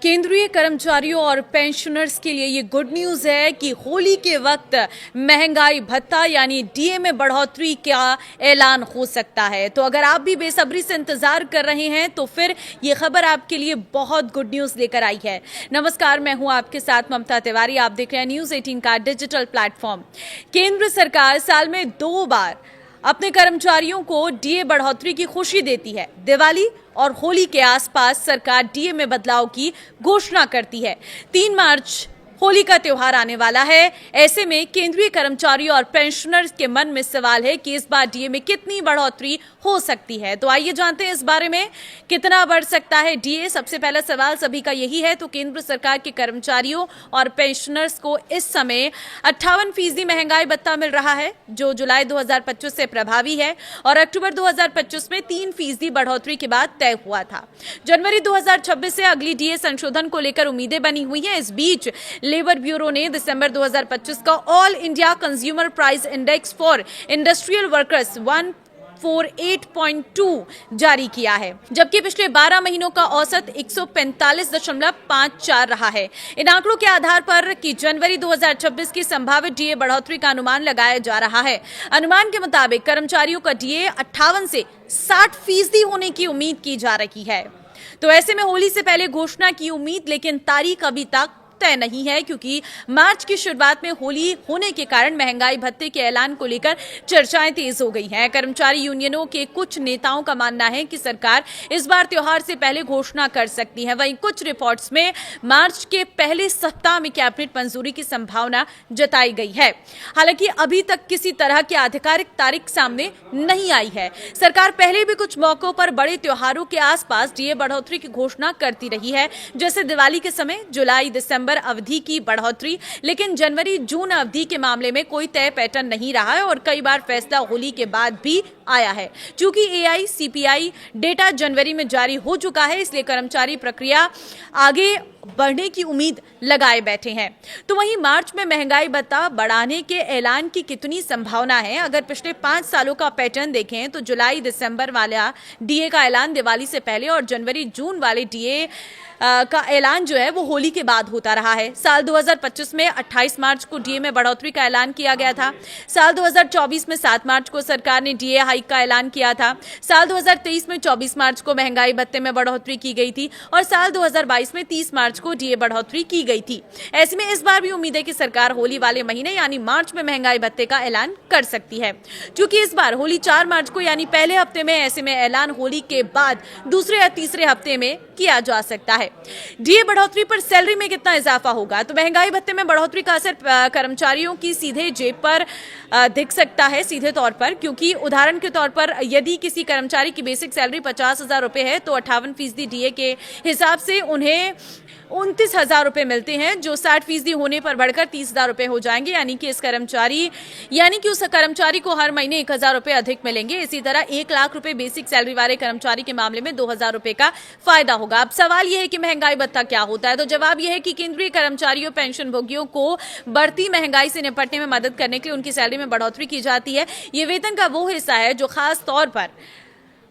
केंद्रीय कर्मचारियों और पेंशनर्स के लिए ये गुड न्यूज है कि होली के वक्त महंगाई भत्ता यानी डीए में बढ़ोतरी का ऐलान हो सकता है। तो अगर आप भी बेसब्री से इंतजार कर रहे हैं तो फिर ये खबर आपके लिए बहुत गुड न्यूज लेकर आई है। नमस्कार, मैं हूं आपके साथ ममता तिवारी। आप देख रहे हैं न्यूज 18 का डिजिटल प्लेटफॉर्म। केंद्र सरकार साल में 2 बार अपने कर्मचारियों को डीए बढ़ोतरी की खुशी देती है। दिवाली और होली के आसपास सरकार डीए में बदलाव की घोषणा करती है। 3 मार्च होली का त्योहार आने वाला है। ऐसे में केंद्रीय कर्मचारियों और पेंशनर्स के मन में सवाल है कि इस बार डीए में कितनी बढ़ोतरी हो सकती है। तो आइए जानते हैं इस बारे में, कितना बढ़ सकता है डीए। सबसे पहला सवाल सभी का यही है। तो केंद्र सरकार के कर्मचारियों और पेंशनर्स को इस समय 58% महंगाई भत्ता मिल रहा है, जो जुलाई 2025 से प्रभावी है और अक्टूबर 2025 में 3% बढ़ोतरी के बाद तय हुआ था। जनवरी 2026 से अगली डीए संशोधन को लेकर उम्मीदें बनी हुई हैं। इस बीच लेबर ब्यूरो ने दिसंबर 2025 का all India consumer price index for industrial workers 148.2 जारी किया है, जबकि पिछले 12 महीनों का औसत 145.54 रहा है। इन आंकड़ों के आधार पर कि जनवरी 2026 की संभावित डीए बढ़ोतरी का अनुमान लगाया जा रहा है। अनुमान के मुताबिक कर्मचारियों का डीए 58 से 60% होने की उम्मीद की जा रही है। तो ऐसे में होली से पहले घोषणा की उम्मीद, लेकिन तारीख अभी तक तय नहीं है, क्योंकि मार्च की शुरुआत में होली होने के कारण महंगाई भत्ते के ऐलान को लेकर चर्चाएं तेज हो गई हैं। कर्मचारी यूनियनों के कुछ नेताओं का मानना है कि सरकार इस बार त्योहार से पहले घोषणा कर सकती है। वहीं कुछ रिपोर्ट्स में मार्च के पहले सप्ताह में कैबिनेट मंजूरी की संभावना जताई गई है। हालांकि अभी तक किसी तरह की आधिकारिक तारीख सामने नहीं आई है। सरकार पहले भी कुछ मौकों पर बड़े त्योहारों के आसपास डीए बढ़ोतरी की घोषणा करती रही है, जैसे दिवाली के समय जुलाई दिसंबर अवधि की बढ़ोतरी, लेकिन जनवरी जून अवधि के मामले में कोई तय पैटर्न नहीं रहा है और कई बार फैसला होली के बाद भी आया है। चूंकि एआईसीपीआई डेटा जनवरी में जारी हो चुका है, इसलिए कर्मचारी प्रक्रिया आगे बढ़ने की उम्मीद लगाए बैठे हैं। तो वहीं मार्च में महंगाई भत्ता बढ़ाने के ऐलान की कितनी संभावना है? अगर पिछले 5 सालों का पैटर्न देखें तो जुलाई दिसंबर वाला डीए का ऐलान दिवाली से पहले और जनवरी जून वाले डीए का ऐलान जो है वो होली के बाद होता रहा है। साल 2025 में 28 मार्च को डीए में बढ़ोतरी का ऐलान किया गया था। साल 2024 में 7 मार्च को सरकार ने डीए हाइक का ऐलान किया था। साल 2023 में 24 मार्च को महंगाई भत्ते में बढ़ोतरी की गई थी और साल 2022 में 30 मार्च को डीए बढ़ोतरी की गई थी। ऐसे में इस बार भी उम्मीद है कि सरकार होली वाले महीने यानी मार्च में महंगाई भत्ते का ऐलान कर सकती है। क्योंकि इस बार होली 4 मार्च को यानी पहले हफ्ते में, ऐसे में ऐलान होली के बाद दूसरे या तीसरे हफ्ते में किया जा सकता है। डीए बढ़ोतरी पर सैलरी में कितना इजाफा होगा? तो महंगाई भत्ते में बढ़ोतरी का असर कर्मचारियों की सीधे जेब पर दिख सकता है, सीधे तौर पर, क्योंकि उदाहरण के तौर पर यदि किसी कर्मचारी की बेसिक सैलरी 50,000 रुपए है तो 58% डीए के हिसाब से उन्हें 29,000 रुपए मिलते हैं, जो 60% होने पर बढ़कर 30,000 रुपए हो जाएंगे। यानी कि उस कर्मचारी को हर महीने 1,000 रुपए अधिक मिलेंगे। इसी तरह 1 लाख रुपए बेसिक सैलरी वाले कर्मचारी के मामले में 2,000 रुपए का फायदा होगा। अब सवाल यह है कि महंगाई भत्ता क्या होता है? तो जवाब यह है कि केंद्रीय कर्मचारियों पेंशन भोगियों को बढ़ती महंगाई से निपटने में मदद करने के लिए उनकी सैलरी में बढ़ोतरी की जाती है। ये वेतन का वो हिस्सा है जो खास तौर पर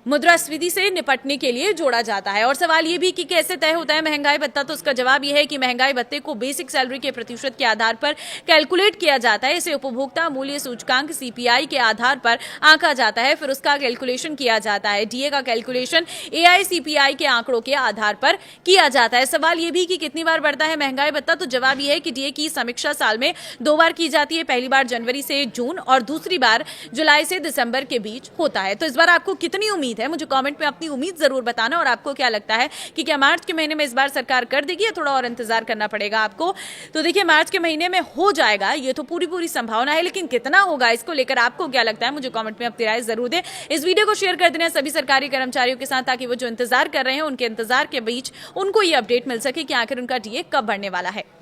मुद्रास्फीति से निपटने के लिए जोड़ा जाता है। और सवाल यह भी कि कैसे तय होता है महंगाई भत्ता? तो उसका जवाब यह है कि महंगाई भत्ते को बेसिक सैलरी के प्रतिशत के आधार पर कैलकुलेट किया जाता है। इसे उपभोक्ता मूल्य सूचकांक सीपीआई के आधार पर आंका जाता है, फिर उसका कैलकुलेशन किया जाता है। डीए का कैलकुलेशन एआईसीपीआई के आंकड़ों के आधार पर किया जाता है। सवाल यह भी कि कितनी बार बढ़ता है महंगाई भत्ता? तो जवाब यह है कि डीए की समीक्षा साल में 2 बार की जाती है। पहली बार जनवरी से जून और दूसरी बार जुलाई से दिसंबर के बीच होता है। तो इस बार आपको कितनी उम्मीद है? मुझे कमेंट में अपनी उम्मीद जरूर बताना। और आपको क्या लगता है कि क्या मार्च के महीने में इस बार सरकार कर देगी या थोड़ा और इंतजार करना पड़ेगा आपको? तो देखिए, मार्च के महीने में हो जाएगा, ये तो पूरी संभावना है, लेकिन कितना होगा इसको लेकर आपको क्या लगता है? मुझे कमेंट में अपनी राय जरूर दें। इस वीडियो को शेयर कर देना सभी सरकारी कर्मचारियों के साथ, ताकि वो जो इंतजार कर रहे हैं उनके इंतजार के बीच उनको ये अपडेट मिल सके कि आखिर उनका डीए कब बढ़ने वाला है।